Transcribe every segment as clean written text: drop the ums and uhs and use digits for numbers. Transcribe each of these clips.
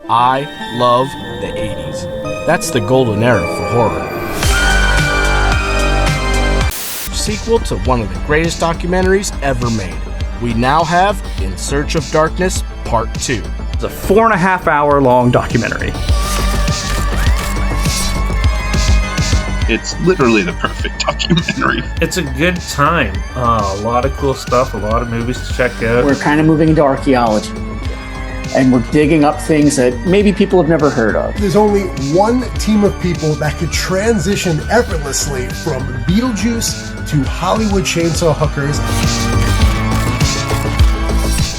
I love the 80s. That's the golden era for horror. Sequel to one of the greatest documentaries ever made. We now have In Search of Darkness Part 2. It's a 4.5 hour documentary. It's literally the perfect documentary. It's a good time. A lot of cool stuff, a lot of movies to check out. We're kind of moving into archaeology. And we're digging up things that maybe people have never heard of. There's only one team of people that could transition effortlessly from Beetlejuice to Hollywood chainsaw hookers.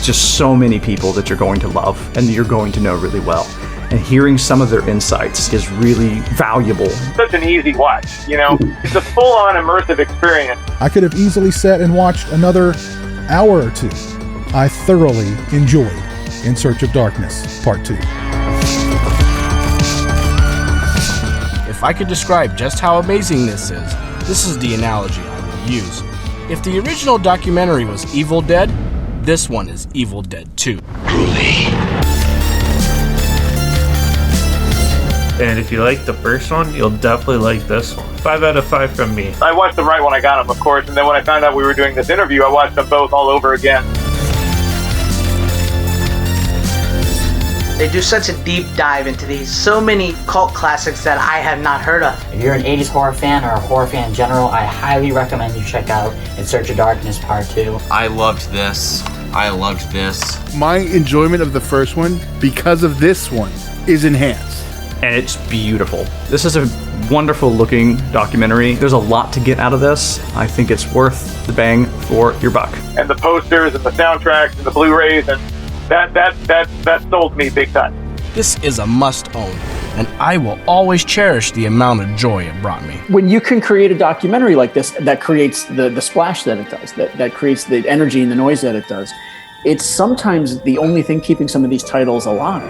Just so many people that you're going to love and you're going to know really well. And hearing some of their insights is really valuable. Such an easy watch, you know? It's a full-on immersive experience. I could have easily sat and watched another hour or two. I thoroughly enjoyed In Search of Darkness, Part 2. If I could describe just how amazing this is the analogy I would use. If the original documentary was Evil Dead, this one is Evil Dead 2. And if you like the first one, you'll definitely like this one. 5 out of 5 from me. I watched them right when I got them, of course, and then when I found out we were doing this interview, I watched them both all over again. They do such a deep dive into these, so many cult classics that I have not heard of. If you're an 80s horror fan or a horror fan in general, I highly recommend you check out In Search of Darkness Part 2. I loved this. I loved this. My enjoyment of the first one, because of this one, is enhanced. And it's beautiful. This is a wonderful looking documentary. There's a lot to get out of this. I think it's worth the bang for your buck. And the posters and the soundtracks and the Blu-rays, and that sold me big time. This is a must-own, and I will always cherish the amount of joy it brought me. When you can create a documentary like this that creates the splash that it does, that creates the energy and the noise that it does, it's sometimes the only thing keeping some of these titles alive.